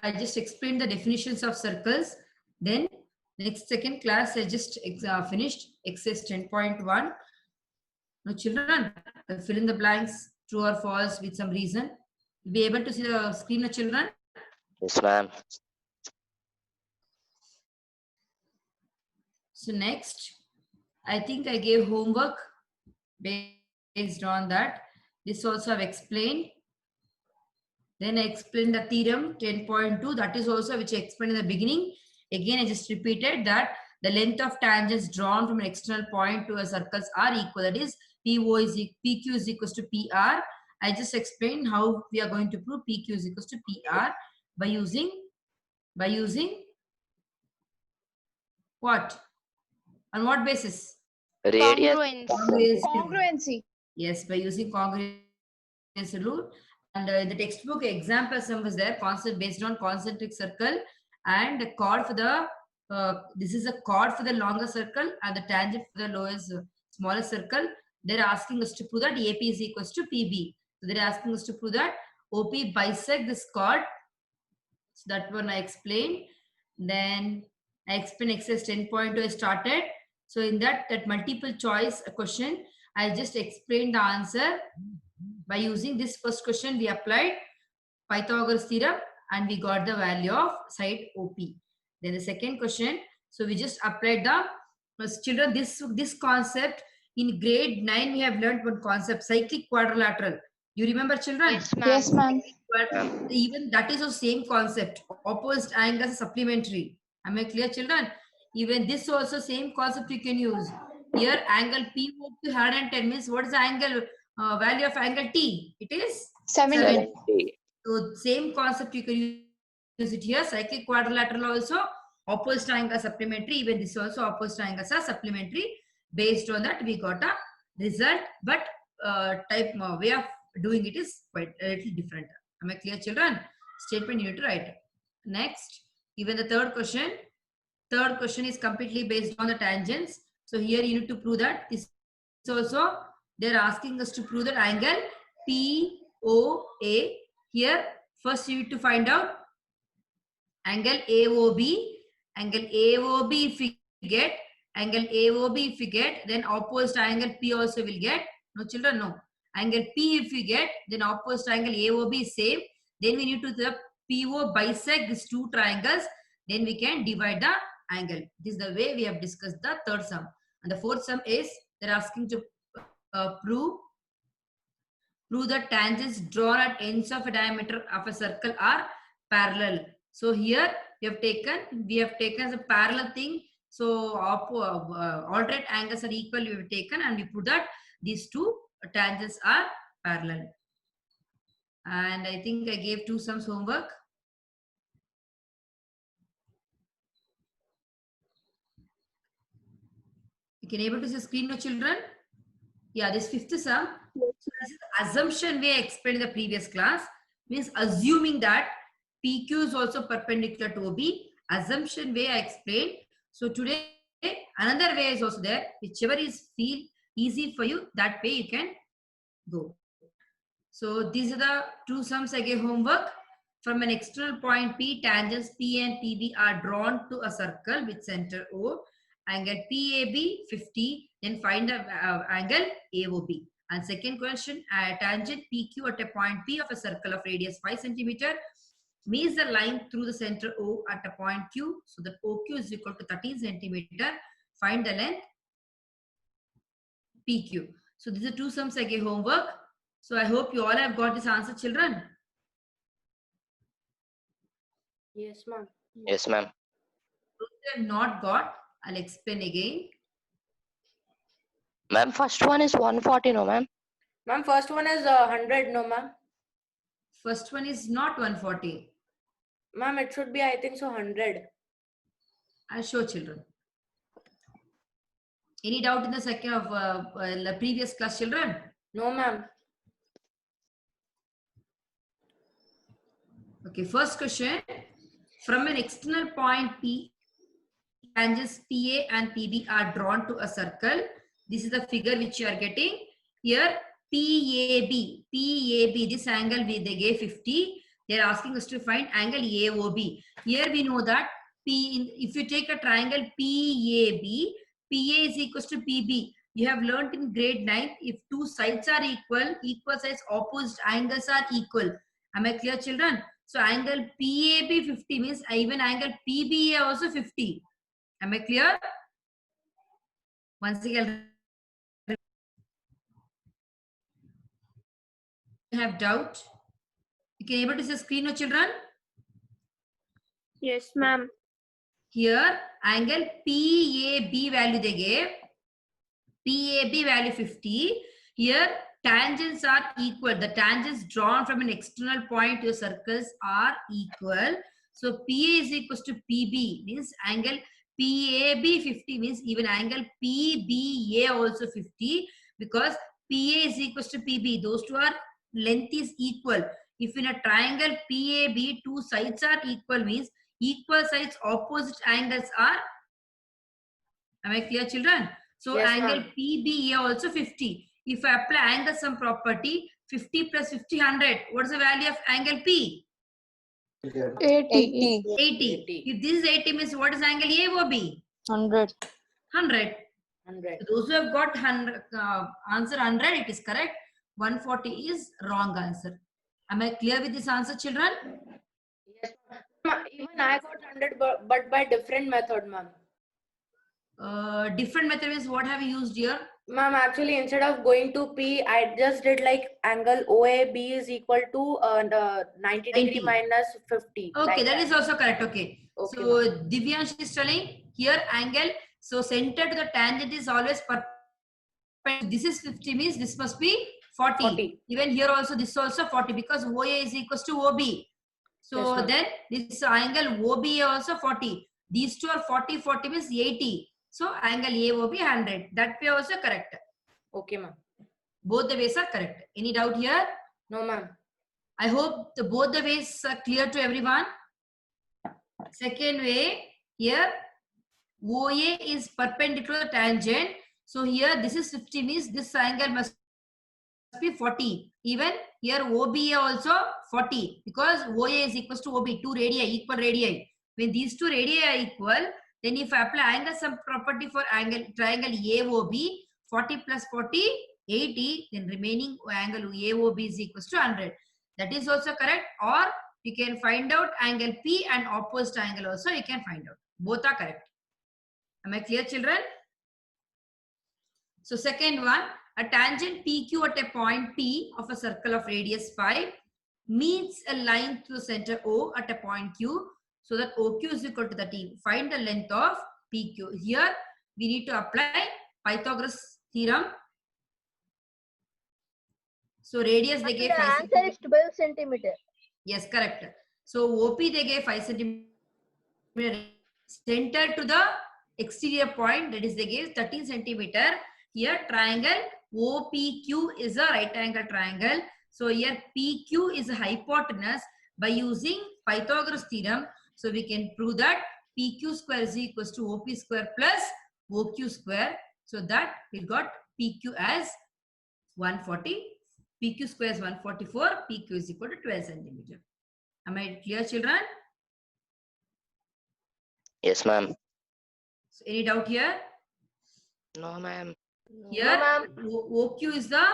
I just explained the definitions of circles. Then next second class I just finished exercise 10.1. Now children, fill in the blanks, true or false with some reason. You'll be able to see the screen, the children? Yes, ma'am. So next, I think I gave homework based on that. This also I've explained. Then I explained the theorem 10.2. That is also which I explained in the beginning. Again, I just repeated that the length of tangents drawn from an external point to a circles are equal. That is, PQ is equals to PR. I just explained how we are going to prove PQ is equals to PR by using what? On what basis? Radius. Congruency. Yes, by using congruency rule. And in the textbook example sum was there, concept based on concentric circle and the chord for the this is a chord for the longer circle and the tangent for the lowest smaller circle. They're asking us to prove that AP is equals to PB. So they're asking us to prove that OP bisect this chord. So that one I explained. Then I explained exercise 10.2 I started. So in that multiple choice question, I just explained the answer. By using this first question, we applied Pythagoras theorem and we got the value of side OP. Then the second question, so we just applied the children this concept in grade 9 we have learned one concept, cyclic quadrilateral. You remember, children? Yes, ma'am. Even that is the same concept. Opposite angles are supplementary. Am I clear, children? Even this also same concept you can use. Here angle PO to 110 means what is the angle value of angle T? It is 70. So same concept you can use it here. Cyclic quadrilateral also opposite angles supplementary. Even this also opposite angles are supplementary. Based on that we got a result, but way of doing it is quite a little different. Am I clear, children? Statement you need to write. Next, even the third question. Third question is completely based on the tangents. So here you need to prove that this also they're asking us to prove that angle POA. Here first you need to find out angle AOB. Angle AOB if we get, angle AOB if we get, then opposite angle P also will get. No, children, no. Angle P if we get, then opposite angle AOB is same. Then we need to the PO bisect these two triangles. Then we can divide the angle. This is the way we have discussed the third sum. And the fourth sum is they're asking to prove that tangents drawn at ends of a diameter of a circle are parallel. So here we have taken as a parallel thing. So alternate angles are equal. We have taken and we put that these two tangents are parallel. And I think I gave two sums homework. You can able to see the screen, no, children? Yeah, this fifth sum. So this is the assumption way I explained in the previous class. Means assuming that PQ is also perpendicular to OB. Assumption way I explained. So today another way is also there. Whichever is feel easy for you, that way you can go. So these are the two sums I gave homework. From an external point P, tangents P and PB are drawn to a circle with center O. Angle PAB 50, then find the angle AOB. And second question, tangent PQ at a point P of a circle of radius 5 centimeter meets the line through the center O at a point Q. So the OQ is equal to 13 centimeter. Find the length PQ. So these are two sums I gave homework. So I hope you all have got this answer, children. Yes, ma'am. Yes, ma'am. Those who have not got, I'll explain again. Ma'am, first one is 140, no, ma'am? Ma'am, first one is 100, no, ma'am? First one is not 140. Ma'am, it should be, I think so, 100. I'll show, children. Any doubt in the second of the previous class, children? No, ma'am. Okay, first question. From an external point P, tangents PA and PB are drawn to a circle. This is the figure which you are getting. Here PAB, this angle they gave 50. They are asking us to find angle AOB. Here we know that if you take a triangle PAB, PA is equals to PB. You have learnt in grade 9, if two sides are equal, equal sides opposite angles are equal. Am I clear, children? So angle PAB 50 means even angle PBA also 50. Am I clear? Once again, have doubt? You can able to see the screen, no, children? Yes, ma'am. Here, angle PAB value they gave. PAB value 50. Here, tangents are equal. The tangents drawn from an external point to circles are equal. So, PA is equals to PB means angle PAB 50 means even angle PBA also 50 because PA is equals to PB. Those two are length is equal. If in a triangle PAB two sides are equal means equal sides opposite angles are. Am I clear, children? So Yes, angle ma'am. PBA also 50. If I apply angle sum property 50 plus 50 100, what is the value of angle P? 80. 80. If this is 80 means what is angle AOB? 100. 100. 100. So those who have got 100, answer 100, it is correct. 140 is wrong answer. Am I clear with this answer, children? Yes, ma'am. Even I got 100, but by different method, ma'am. Different method means what have you used here? Ma'am, actually, instead of going to P, I just did like angle OAB is equal to 90 degree 90. minus 50. Okay, like that is also correct. Okay. Okay, So Divyansh is telling here angle. So center to the tangent is always perpendicular. This is 50 means this must be 40. 40. Even here also this is also 40 because OA is equals to OB. So Yes, ma'am. then this angle OBA also 40. These two are 40. 40 means 80. So angle AOB 100. That way also correct. Okay, ma'am. Both the ways are correct. Any doubt here? No, ma'am. I hope both the ways are clear to everyone. Second way, here OA is perpendicular to tangent. So here this is 50 means this angle must be 40. Even here OBA also 40 because OA is equals to OB, two radii, equal radii. When these two radii are equal, then if I apply angle sum property for triangle AOB, 40 plus 40, 80, then remaining angle AOB is equals to 100. That is also correct. Or you can find out angle P and opposite angle also you can find out. Both are correct. Am I clear, children? So second one, a tangent PQ at a point P of a circle of radius 5 meets a line through the center O at a point Q, so that OQ is equal to the T. Find the length of PQ. Here we need to apply Pythagoras theorem. So radius they gave 5 answer is 12 centimeter. Yes, correct. So OP they gave 5 centimeter. Center to the exterior point, that is they gave 13 centimeter. Here triangle OPQ is a right angle triangle. So here PQ is a hypotenuse. By using Pythagoras theorem, so we can prove that PQ square is equals to OP square plus OQ square. So that we got PQ as 140. PQ square is 144. PQ is equal to 12 centimeter. Am I clear, children? Yes, ma'am. So any doubt here? No, ma'am. Here, OQ is the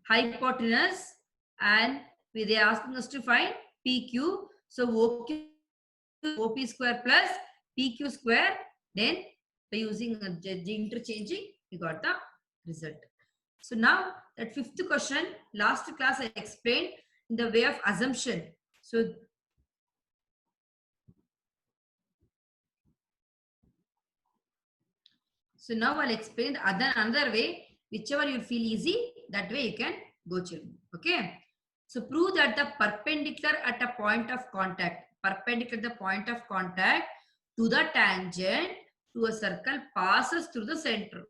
hypotenuse and they are asking us to find PQ. So OQ, OP square plus PQ square. Then by using interchanging, we got the result. So now that fifth question, last class I explained in the way of assumption. So now I'll explain another way, whichever you feel easy, that way you can go, children. Okay. So prove that the perpendicular at a point of contact, perpendicular at the point of contact to the tangent to a circle passes through the center.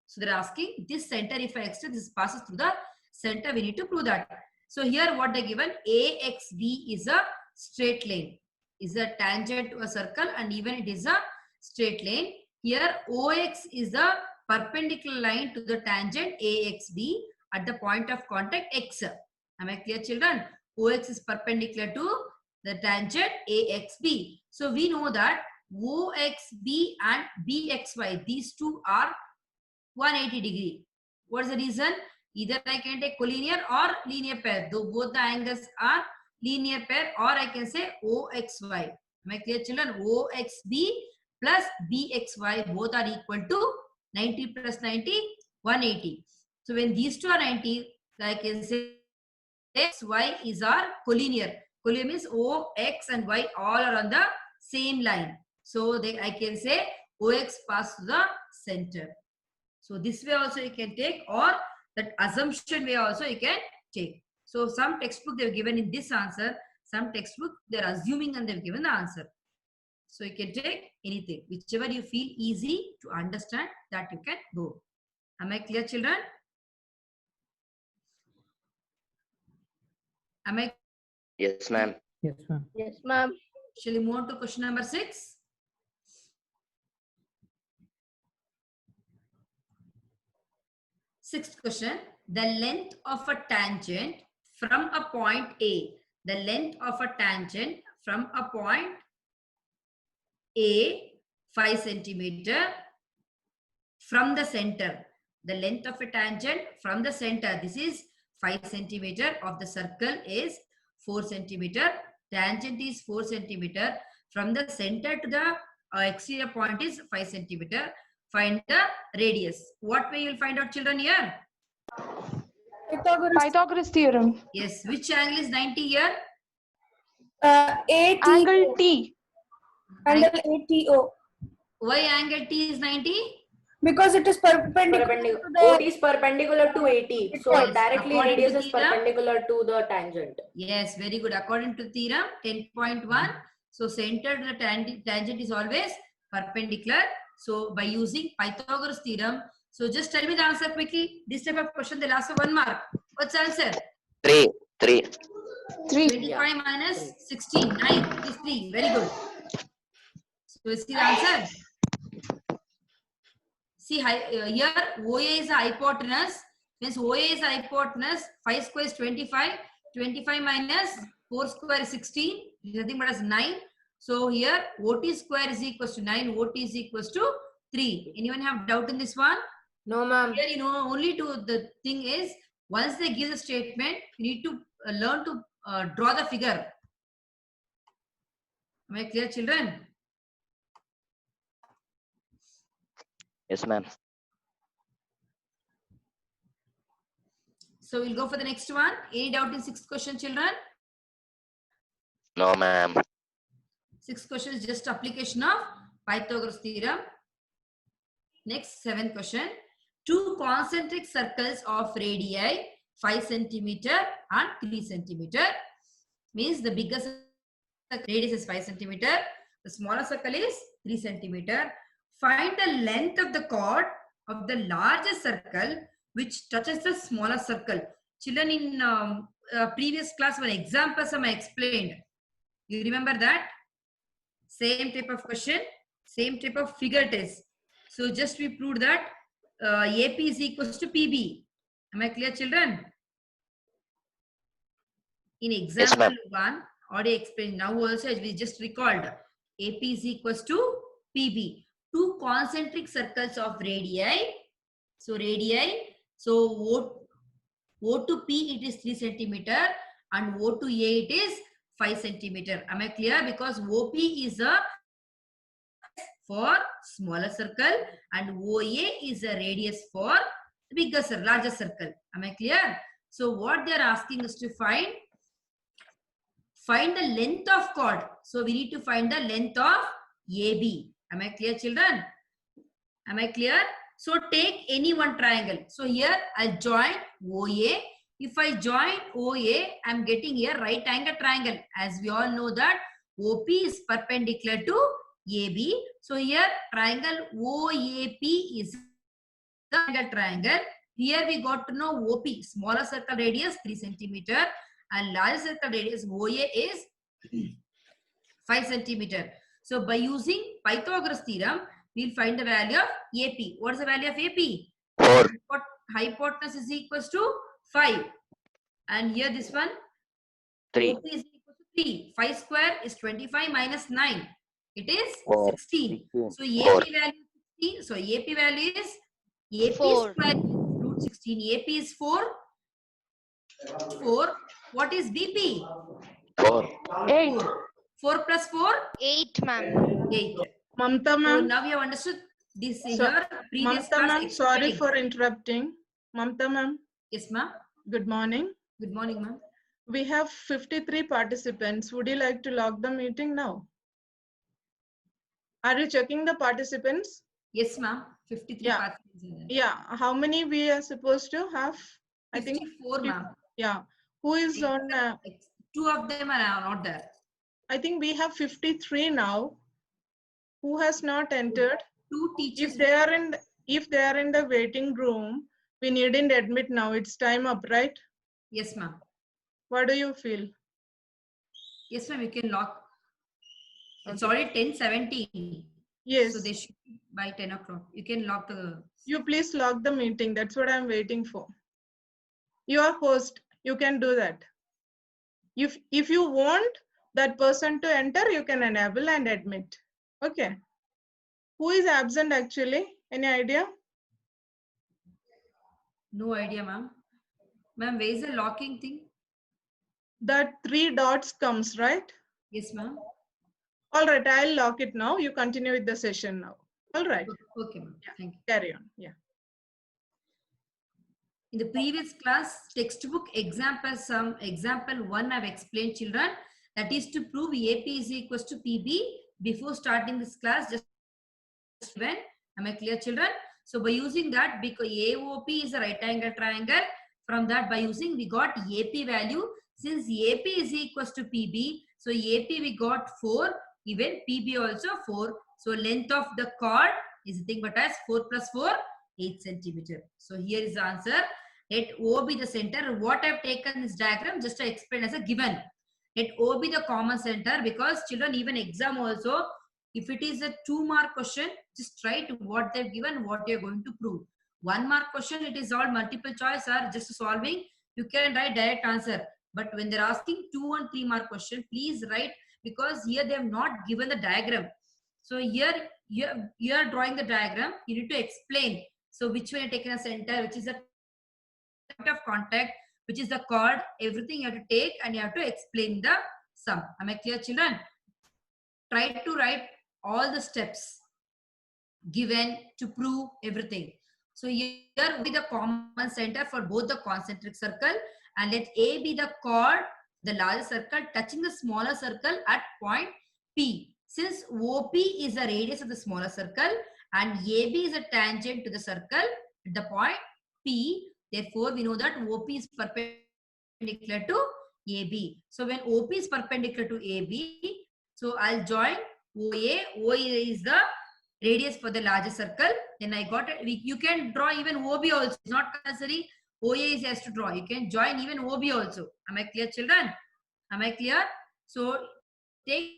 So they're asking this center, if I extend this passes through the center, we need to prove that. So here what they given, AXB is a straight line, is a tangent to a circle and even it is a straight line. Here OX is the perpendicular line to the tangent AXB at the point of contact X. Am I clear, children? OX is perpendicular to the tangent AXB. So we know that OXB and BXY, these two are 180 degree. What is the reason? Either I can take collinear or linear pair. Though both the angles are linear pair, or I can say OXY. Am I clear, children? OXB plus BXY both are equal to 90 plus 90, 180. So when these two are 90, I can say XY is our collinear. Collinear means O, X and Y all are on the same line. So I can say OX pass to the center. So this way also you can take, or that assumption way also you can take. So some textbook they've given in this answer, some textbook they're assuming and they've given the answer. So you can take anything, whichever you feel easy to understand, that you can go. Am I clear, children? Am I? Yes, ma'am. Yes, ma'am. Yes, ma'am. Shall we move on to question number 6? Sixth question. The length of a tangent from a point A. The length of a tangent from a point A, 5 centimeter, from the center. The length of a tangent from the center. This is 5 centimeter of the circle is 4 centimeter. Tangent is 4 centimeter. From the center to the exterior point is 5 centimeter. Find the radius. What way you will find out, children, here? Pythagoras theorem. Yes. Which angle is 90 here? AT Angle T. angle ATO Why angle T is 90? because it is perpendicular to OT the is perpendicular to AT. So Yes, directly according to radius is theorem. perpendicular to the tangent. Yes, very good. According to theorem 10.1, so center to the tangent is always perpendicular. So by using Pythagoras theorem, so just tell me the answer quickly. This type of question they'll ask for 1 mark. What's the answer? 3. 3. 25 minus 16, 9 is 3. Very good. So is the answer? See, here OA is a hypotenuse. Means OA is a hypotenuse. 5 square is 25. 25 minus 4 square is 16. Nothing but as 9. So here OT square is equals to 9. OT is equals to 3. Anyone have doubt in this one? No, ma'am. Here, you know, only to the thing is, once they give the statement, you need to learn to draw the figure. Am I clear, children? Yes, ma'am. So we'll go for the next one. Any doubt in 6th question, children? No, ma'am. 6th question is just application of Pythagoras theorem. Next, 7th question. 2 concentric circles of radii 5 centimeter and 3 centimeter. Means the biggest radius is 5 centimeter. The smaller circle is 3 centimeter. Find the length of the chord of the larger circle which touches the smaller circle. Children, in previous class, one example I explained. You remember that? Same type of question, same type of figure test. So just we proved that AP is equals to PB. Am I clear, children? In example 1, already explained. Now also as we just recalled, AP is equals to PB. 2 concentric circles of radii. So radii. So O to P it is 3 centimeter and O to A it is 5 centimeter. Am I clear? Because OP is a for smaller circle and OA is a radius for bigger circle, larger circle. Am I clear? So what they are asking us to find the length of chord. So we need to find the length of AB. Am I clear, children? Am I clear? So take any one triangle. So here I'll join OA. If I join OA, I'm getting here right angle triangle. As we all know that OP is perpendicular to AB. So here triangle OAP is the angle triangle. Here we got to know OP, smaller circle radius 3 centimeter and larger circle radius OA is 5 centimeter. So by using Pythagoras theorem, we'll find the value of AP. What is the value of AP? 4. Hypotenuse is equals to 5. And here this one, 3. OP is equal to 3. 5 square is 25 minus 9. It is 4. 16. 16. So 4. AP value is 16. So AP value is AP 4. square root 16. AP is 4. 4. What is BP? 4. 8. 4 plus 4? 8, ma'am. 8. Mamta So ma'am, now you have understood this So, here. Previous Mamta class ma'am, sorry explaining. for interrupting. Mamta ma'am, Yes, ma'am. good morning. Good morning, ma'am. We have 53 participants. Would you like to log the meeting now? Are you checking the participants? Yes, ma'am. 53 Yeah. participants are there. Yeah, how many we are supposed to have? I think 54, ma'am. Yeah. Who is on? Two of them are not there. I think we have 53 now. Who has not entered? Two teachers. If they are in the waiting room, we needn't admit now. It's time up, right? Yes, ma'am. What do you feel? Yes, ma'am. You can lock. It's Okay. already 10:17. Yes. So they should be by 10 o'clock. You can lock the. You please log the meeting. That's what I'm waiting for. You are host. You can do that. If you want that person to enter, you can enable and admit. Okay. Who is absent actually? Any idea? No idea, ma'am. Ma'am, where is the locking thing? That 3 dots comes, right? Yes, ma'am. All right, I'll lock it now. You continue with the session now. All right, Okay, ma'am. Thank you. carry on. Yeah. In the previous class, textbook example 1 I've explained, children. That is to prove AP is equals to PB. Before starting this class, just when, am I clear, children? So by using that, because AOP is a right angle triangle, from that by using, we got AP value. Since AP is equals to PB, so AP we got 4, even PB also 4. So length of the chord is nothing but as 4 plus 4, 8 centimeter. So here is the answer. Let O be the center. What I've taken this diagram just to explain as a given. Let O be the common center, because children, even exam also, if it is a 2-mark question, just write what they've given, what you're going to prove. 1-mark question, it is all multiple choice or just solving. You can write direct answer. But when they're asking 2 and 3-mark question, please write, because here they have not given the diagram. So here you are drawing the diagram. You need to explain. So which one you're taking a center, which is the point of contact, which is the chord, everything you have to take and you have to explain the sum. Am I clear, children? Try to write all the steps given to prove everything. So here will be the common center for both the concentric circle, and let A be the chord, the larger circle touching the smaller circle at point P. Since OP is the radius of the smaller circle and AB is a tangent to the circle at the point P, therefore we know that OP is perpendicular to AB. So when OP is perpendicular to AB, so I'll join OA. OA is the radius for the larger circle. Then I got it. You can draw even OB also. It's not necessary OA is has to draw. You can join even OB also. Am I clear, children? Am I clear? So take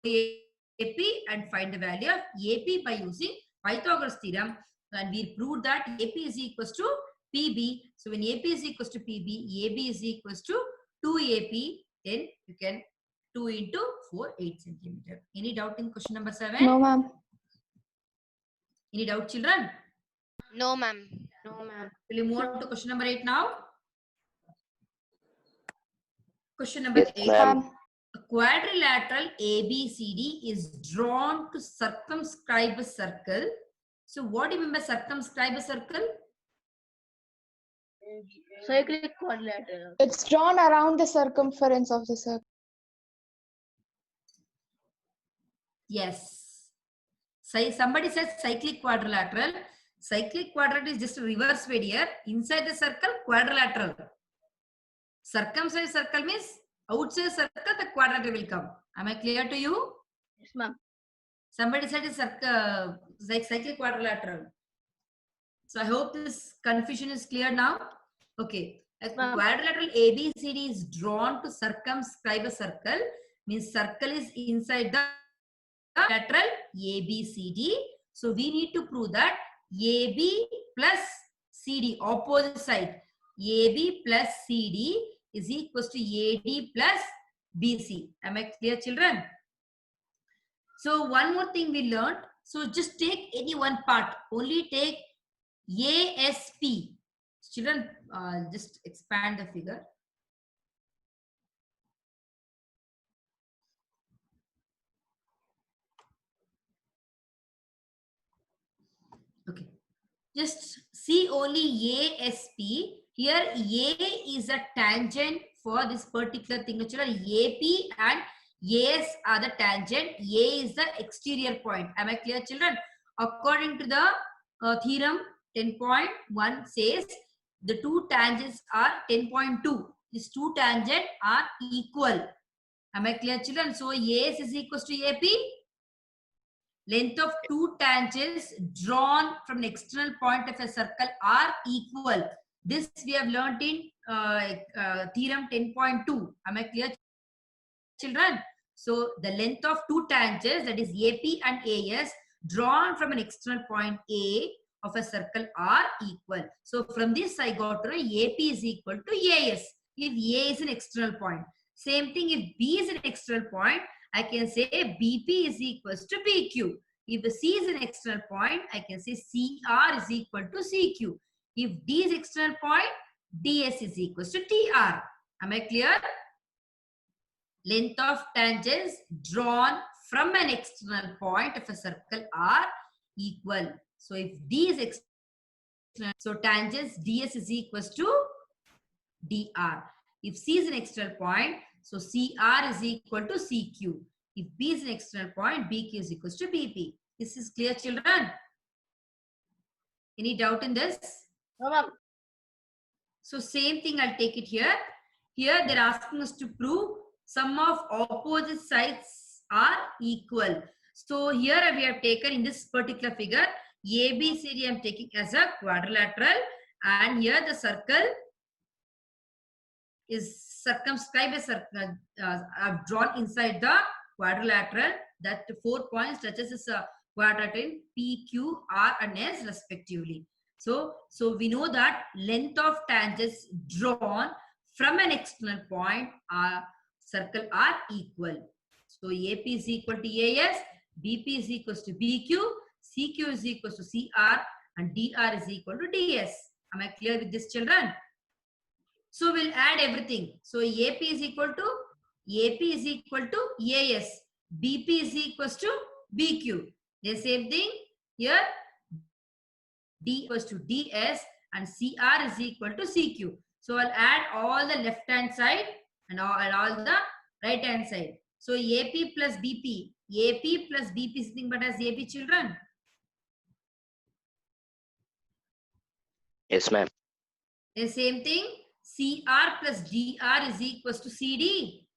AP and find the value of AP by using Pythagoras theorem. And we proved that AP is equals to PB. So when AP is equals to PB, AB is equals to 2AP. Then you can 2 into 4, 8 centimeter. Any doubt in question number 7? No, ma'am. Any doubt, children? No, ma'am. No, ma'am. Will you move on to question number 8 now? Question number Yes, 8. ma'am. A quadrilateral ABCD is drawn to circumscribe a circle. So what do you mean by circumscribe a circle? Cyclic quadrilateral. It's drawn around the circumference of the circle. Yes. Somebody says cyclic quadrilateral. Cyclic quadrilateral is just a reverse way here. Inside the circle, quadrilateral. Circumscribe circle means outside circle, the quadrilateral will come. Am I clear to you? Yes, ma'am. Somebody said it's like cyclic quadrilateral. So I hope this confusion is clear now. Okay. A quadrilateral ABCD is drawn to circumscribe a circle. Means circle is inside the lateral ABCD. So we need to prove that AB plus CD, opposite side. AB plus CD is equals to AD plus BC. Am I clear, children? So one more thing we learned. So just take any one part. Only take ASP. Children, just expand the figure. Okay. Just see only ASP. Here A is a tangent for this particular thing. Children, AP and AS are the tangent. A is the exterior point. Am I clear, children? According to the theorem 10.1 says the two tangents are 10.2. These two tangents are equal. Am I clear, children? So AS is equals to AP. Length of two tangents drawn from an external point of a circle are equal. This we have learnt in theorem 10.2. Am I clear, children? So the length of two tangents, that is AP and AS, drawn from an external point A of a circle are equal. So from this I got to know AP is equal to AS if A is an external point. Same thing, if B is an external point, I can say BP is equals to BQ. If C is an external point, I can say CR is equal to CQ. If D is external point, DS is equals to TR. Am I clear? Length of tangents drawn from an external point of a circle are equal. So if D is external, so tangents DS is equals to DR. If C is an external point, so CR is equal to CQ. If B is an external point, BQ is equals to BP. This is clear, children? Any doubt in this? No, ma'am. So same thing, I'll take it here. Here they're asking us to prove sum of opposite sides are equal. So here we have taken in this particular figure, ABCD I'm taking as a quadrilateral, and here the circle is circumscribed as I've drawn inside the quadrilateral that 4 points touches this quadrilateral P, Q, R and S respectively. So we know that length of tangents drawn from an external point circle are equal. So AP is equal to AS, BP is equal to BQ, CQ is equal to CR and DR is equal to DS. Am I clear with this, children? So we'll add everything. So AP is equal to AS. BP is equals to BQ. The same thing here. D equals to DS and CR is equal to CQ. So I'll add all the left hand side and all the right hand side. So AP plus BP. AP plus BP is nothing but as AP, children. Yes, ma'am. The same thing. CR plus DR is equals to CD.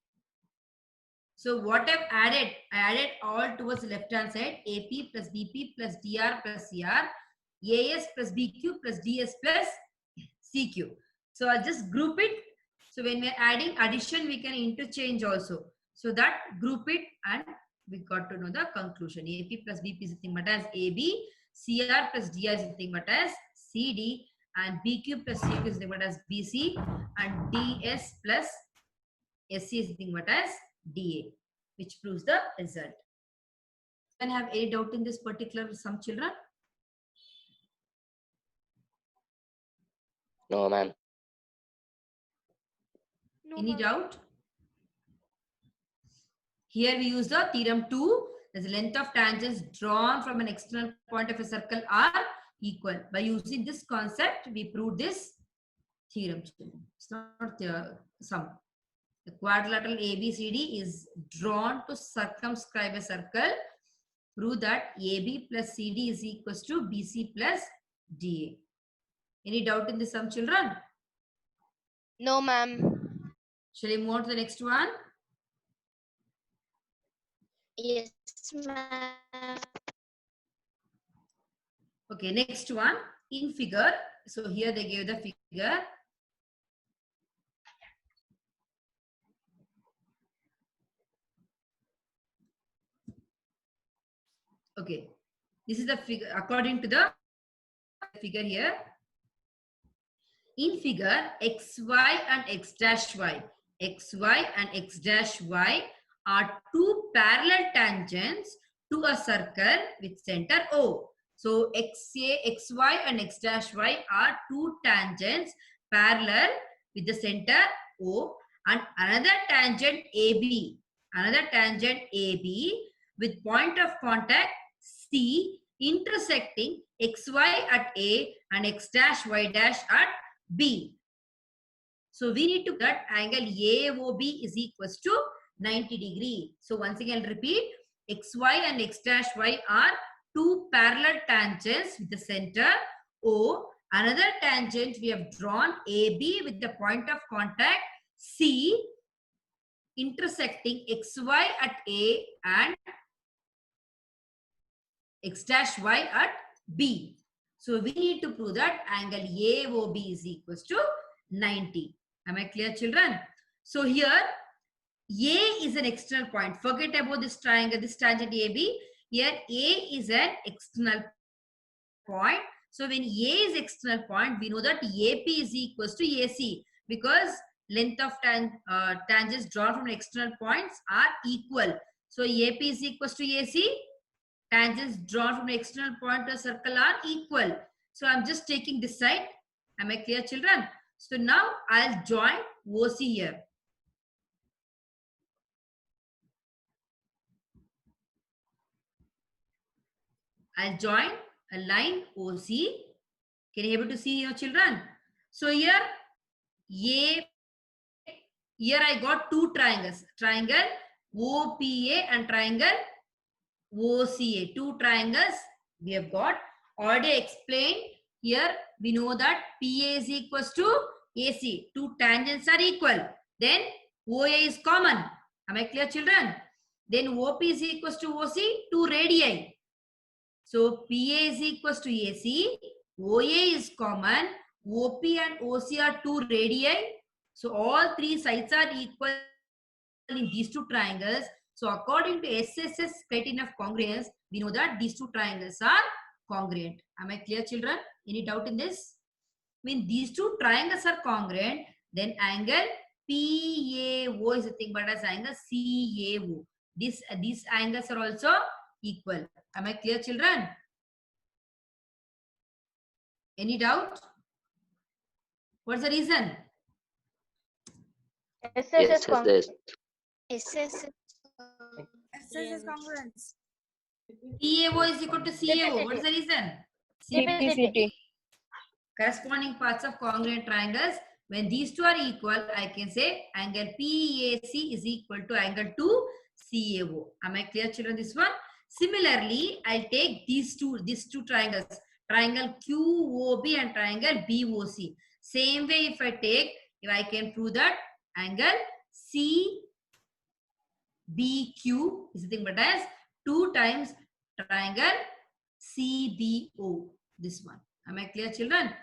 So what I've added, I added all towards the left hand side. AP plus BP plus DR plus CR. AS plus BQ plus DS plus CQ. So I'll just group it. So when we're adding addition, we can interchange also. So that group it and we got to know the conclusion. AP plus BP is nothing but as AB. CR plus DR is nothing but as CD. And BQ plus CQ is nothing but as BC. And DS plus SC is nothing but as DA, which proves the result. Can I have any doubt in this particular sum, children? No, ma'am. Any doubt? Here we use the theorem 2. The length of tangents drawn from an external point of a circle are equal. By using this concept, we prove this theorem. It's not the sum. The quadrilateral ABCD is drawn to circumscribe a circle. Prove that AB plus CD is equals to BC plus DA. Any doubt in this sum, children? No, ma'am. Shall we move on to the next one? Yes, ma'am. Okay, next one in figure. So here they gave the figure. Okay, this is the figure according to the figure here. In figure, xy and x dash y, xy and x dash y are two parallel tangents to a circle with center O. So xy and x dash y are two tangents parallel with the center O, and another tangent AB, with point of contact C intersecting xy at A and x dash y dash at B. So we need to that angle AOB is equals to 90 degree. So once again repeat, xy and x dash y are two parallel tangents with the center O. Another tangent we have drawn AB with the point of contact C intersecting xy at A and x dash y at B. So we need to prove that angle AOB is equals to 90. Am I clear, children? So here A is an external point. Forget about this triangle, this tangent AB. Here A is an external point. So when A is external point, we know that AP is equals to AC because length of tangents drawn from external points are equal. So AP is equals to AC. Tangents drawn from the external point to a circle are equal. So I'm just taking this side. Am I clear, children? So now I'll join OC here. I'll join a line OC. Can you able to see your children? So here I got two triangles. Triangle OPA and triangle OCA. Two triangles we have got. Already explained. Here we know that PA is equals to AC. Two tangents are equal. Then OA is common. Am I clear, children? Then OP is equals to OC, two radii. So PA is equals to AC. OA is common. OP and OC are two radii. So all three sides are equal in these two triangles. So according to SSS criterion of congruence, we know that these two triangles are congruent. Am I clear, children? Any doubt in this? When these two triangles are congruent, then angle PAO is a thing but as angle CAO. These angles are also equal. Am I clear, children? Any doubt? What's the reason? Yes, yes, yes. SS. SS is congruence. PAO is equal to CAO. What is the reason? CPCT. Corresponding parts of congruent triangles. When these two are equal, I can say angle PAC is equal to angle 2 CAO. Am I clear, children? This one. Similarly, I'll take these two triangles, triangle QOB and triangle BOC. Same way, if I can prove that angle CBQ is nothing but as 2 times triangle CBO. This one. Am I clear, children?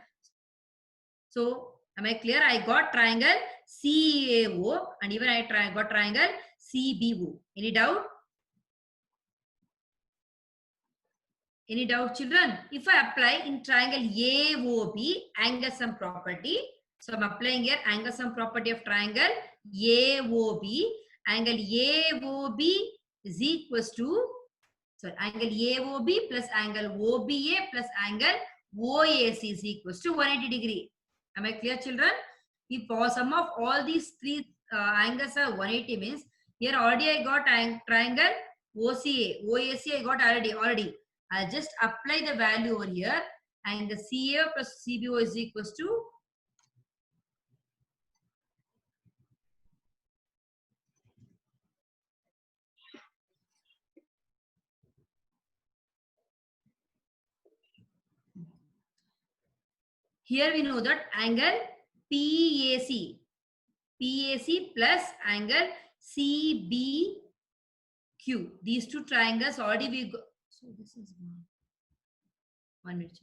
So, am I clear? I got triangle CAO and even I got triangle CBO. Any doubt? Any doubt, children? If I apply in triangle AOB angle sum property, so I'm applying here angle sum property of triangle AOB. Angle AOB is equals to angle AOB plus angle OBA plus angle OAC is equals to 180 degree. Am I clear, children? If sum of all these three angles are 180 means here already I got triangle OCA, OAC I got already. I'll just apply the value over here and the CA plus CBO is equals to here we know that angle PAC plus angle CBQ. These two triangles already we go. So this is 1 minute.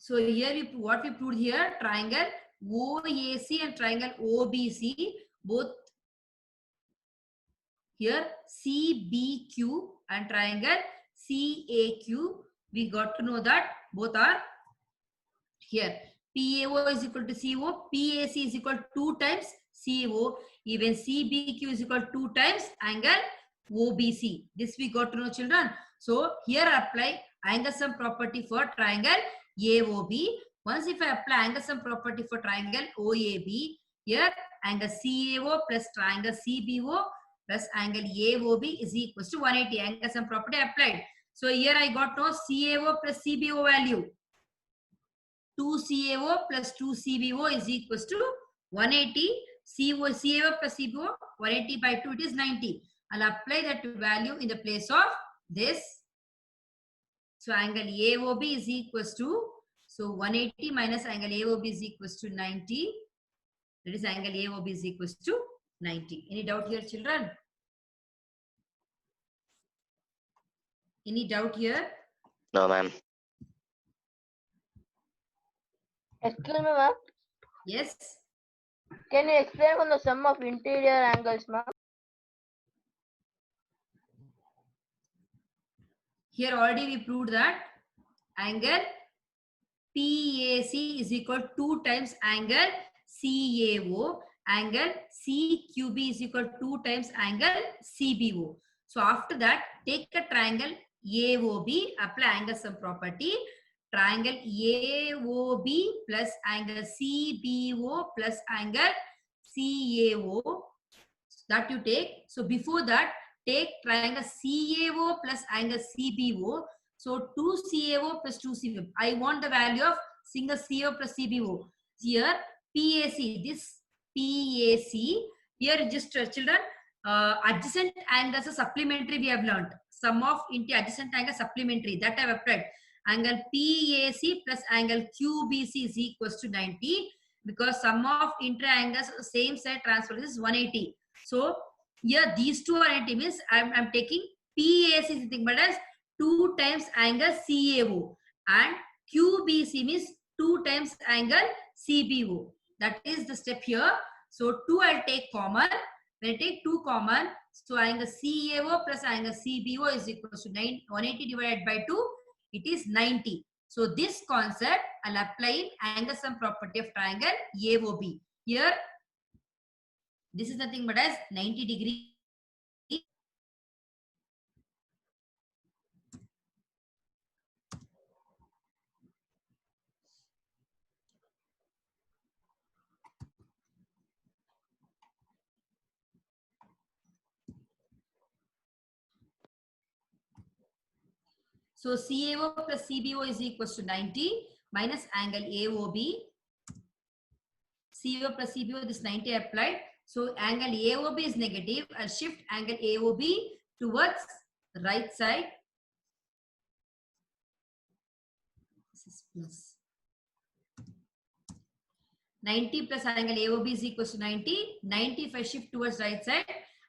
So here what we proved here, triangle OAC and triangle OBC, both here CBQ and triangle CAQ, we got to know that both are here. PAO is equal to CO, PAC is equal to 2 times CO, even CBQ is equal to 2 times angle OBC. This we got to know, children. So here apply angle sum property for triangle AOB. Once if I apply angle sum property for triangle OAB, here angle CAO plus triangle CBO plus angle AOB is equals to 180. Angle sum property applied. So here I got no CAO plus CBO value. 2 CAO plus 2 CBO is equals to 180. CAO plus CBO 180 by 2, it is 90. I'll apply that value in the place of this. So angle AOB is equals to, so 180 minus angle AOB is equals to 90. That is angle AOB is equals to 90. Any doubt here, children? Any doubt here? No, ma'am. Excuse me, ma'am. Yes. Can you explain on the sum of interior angles, ma'am? Here already we proved that angle PAC is equal to 2 times angle CAO, angle CQB is equal to 2 times angle CBO. So after that, take a triangle AOB, apply angle sum property. Triangle AOB plus angle CBO plus angle CAO, that you take. So before that, take triangle CAO plus angle CBO. So 2 CAO plus 2 CBO. I want the value of single CAO plus CBO. Here PAC, this PAC, here just children, adjacent angles are supplementary we have learned. Sum of into adjacent angle supplementary, that I have applied. Angle PAC plus angle QBC is equals to 90 because sum of inter angles same side transfer is 180. So here these two are 90 means I'm taking PAC is nothing but as 2 times angle CAO and QBC means 2 times angle CBO. That is the step here. So 2 I'll take common. When I take 2 common, so angle CAO plus angle CBO is equal to 180 divided by 2. It is 90. So this concept I'll apply in angle sum property of triangle AOB. Here, this is nothing but as 90 degree. So CAO plus CBO is equals to 90 minus angle AOB. CAO plus CBO, this 90 applied. So angle AOB is negative. I'll shift angle AOB towards the right side. This is plus. 90 plus angle AOB is equals to 90. 90 if I shift towards right side,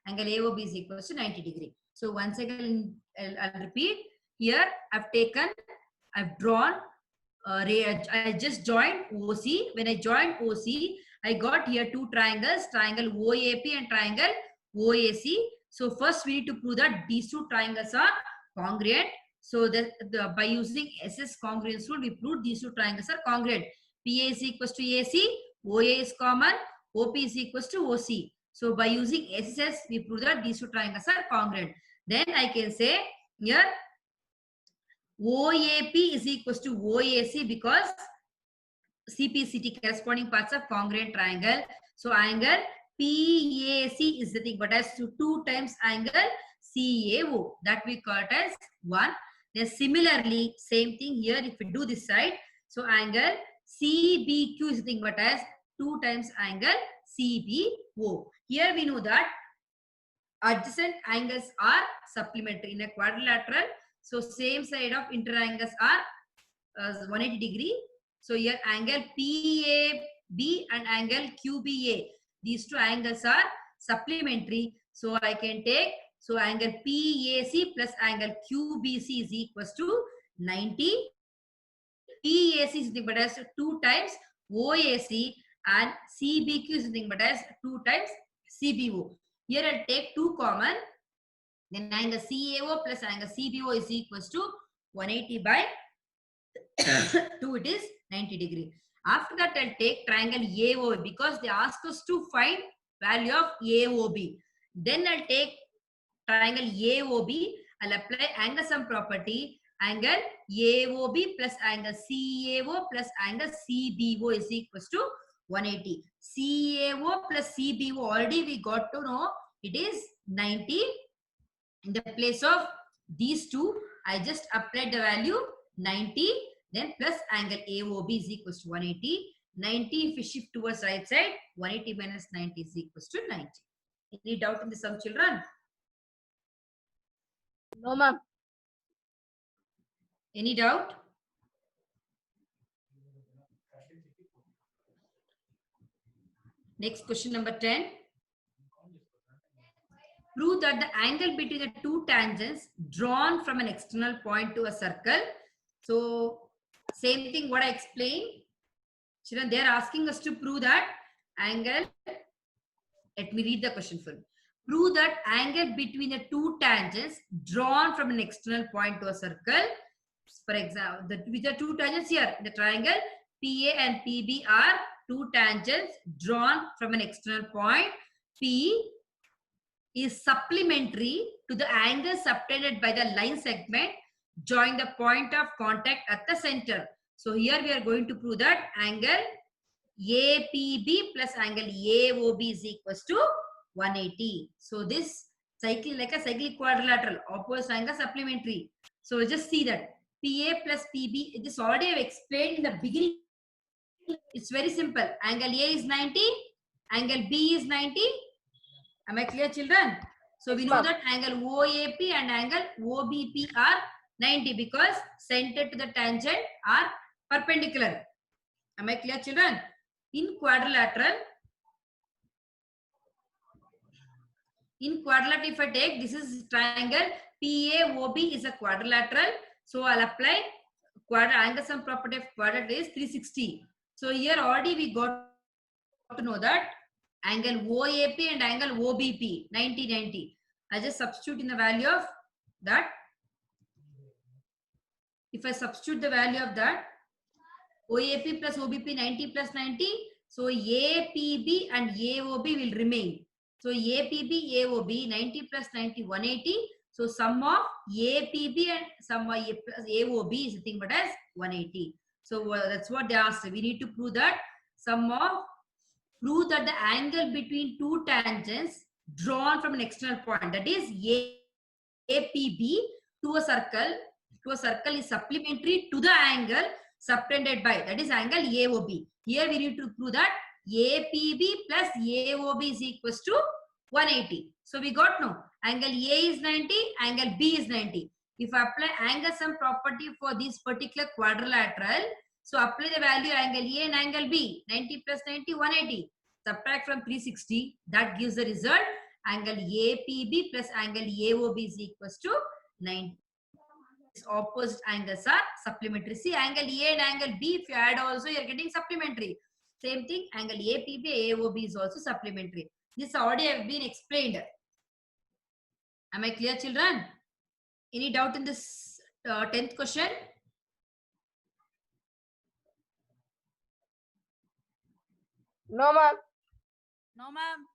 angle AOB is equals to 90 degree. So once again, I'll repeat. Here I've drawn, I just joined OC. When I joined OC, I got here 2 triangles, triangle OAP and triangle OAC. So first we need to prove that these 2 triangles are congruent. So that by using SS congruence rule, we proved these 2 triangles are congruent. PA is equals to AC, OA is common, OP is equals to OC. So by using SS, we prove that these 2 triangles are congruent. Then I can say here OAP is equals to OAC because CPCT corresponding parts of congruent triangle. So angle PAC is nothing but as 2 times angle CAO. That we call it as 1. Then similarly, same thing here if we do this side. So angle CBQ is nothing but as 2 times angle CBO. Here we know that adjacent angles are supplementary in a quadrilateral. So same side of interangles are 180 degree. So here angle PAB and angle QBA. These 2 angles are supplementary. So I can take, so angle PAC plus angle QBC is equals to 90. PAC is nothing but as 2 times OAC, and CBQ is nothing but as 2 times CBO. Here I'll take 2 common. Then angle CAO plus angle CBO is equals to 180 by 2, it is 90 degree. After that, I'll take triangle AOB because they ask us to find value of AOB. Then I'll take triangle AOB. I'll apply angle sum property. Angle AOB plus angle CAO plus angle CBO is equals to 180. CAO plus CBO already we got to know it is 90. In the place of these two, I just applied the value 90. Then plus angle AOB is equals to 180. 90 if we shift towards right side, 180 minus 90 is equals to 90. Any doubt in the sum, children? No, ma'am. Any doubt? Next question number 10. Prove that the angle between the two tangents drawn from an external point to a circle. So same thing what I explained. Children, they are asking us to prove that angle. Let me read the question first. Prove that angle between the two tangents drawn from an external point to a circle. For example, with the two tangents here, the triangle PA and PB are two tangents drawn from an external point. P is supplementary to the angle subtended by the line segment join the point of contact at the center. So here we are going to prove that angle APB plus angle AOB is equals to 180. So this cycle like a cyclic quadrilateral, opposite angle supplementary. So just see that PA plus PB, this already I have explained in the beginning. It's very simple. Angle A is 90, angle B is 90. Am I clear, children? So we know that angle OAP and angle OBP are 90 because center to the tangent are perpendicular. Am I clear, children? In quadrilateral, if I take, this is triangle PAOB is a quadrilateral. So I'll apply angle sum property of quadrilateral is 360. So here already we got to know that angle OAP and angle OBP 90 90. I just substitute in the value of that. If I substitute the value of that, OAP plus OBP 90 plus 90. So APB and AOB will remain. So APB, AOB 90 plus 90 180. So sum of APB and sum of AOB is nothing but as 180. So that's what they asked. We need to prove that prove that the angle between two tangents drawn from an external point, that is APB to a circle is supplementary to the angle subtended by, that is angle AOB. Here we need to prove that APB plus AOB is equals to 180. So we got no. Angle A is 90, angle B is 90. If I apply angle sum property for this particular quadrilateral, so apply the value angle A and angle B, 90 plus 90, 180. Subtract from 360, that gives the result. Angle APB plus angle AOB is equals to 90. Opposite angles are supplementary. See, angle A and angle B, if you add also, you are getting supplementary. Same thing, angle APB, AOB is also supplementary. This already have been explained. Am I clear, children? Any doubt in this 10th question? No, ma'am. No, ma'am.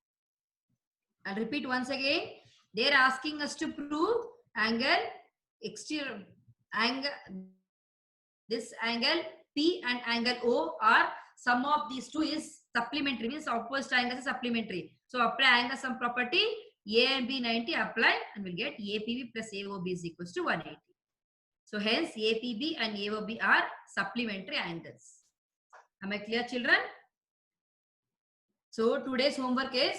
I'll repeat once again. They're asking us to prove angle exterior angle. This angle P and angle O are sum of these two is supplementary, means opposite angles is supplementary. So apply angle sum property. A and B 90 apply and we'll get APB plus AOB is equals to 180. So hence APB and AOB are supplementary angles. Am I clear, children? So today's homework is,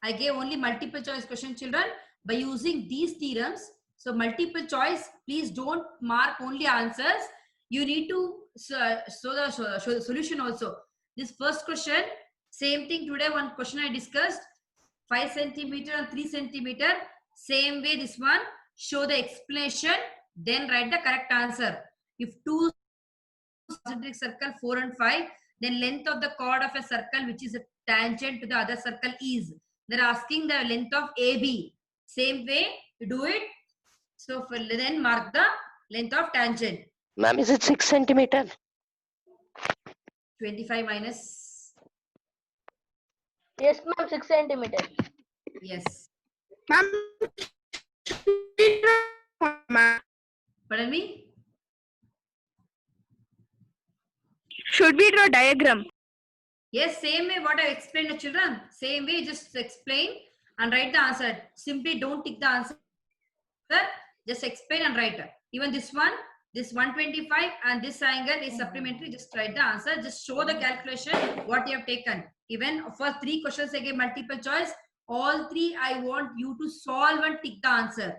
I gave only multiple choice question, children. By using these theorems, so multiple choice, please don't mark only answers. You need to show the solution also. This first question, same thing today, one question I discussed. 5 centimeter and 3 centimeter. Same way this one. Show the explanation, then write the correct answer. If 2 concentric circle 4 and 5. Then length of the chord of a circle which is a tangent to the other circle is. They're asking the length of AB. Same way you do it. So then mark the length of tangent. Ma'am, is it 6 centimeter? 25 minus. Yes, ma'am. 6 centimeters. Yes. Ma'am. Pardon me? Should we draw diagram? Yes, same way what I explained to children. Same way, just explain and write the answer. Simply don't tick the answer. Just explain and write. Even this one, this 125 and this angle is supplementary. Just write the answer. Just show the calculation what you have taken. Even for 3 questions again multiple choice. All 3 I want you to solve and tick the answer.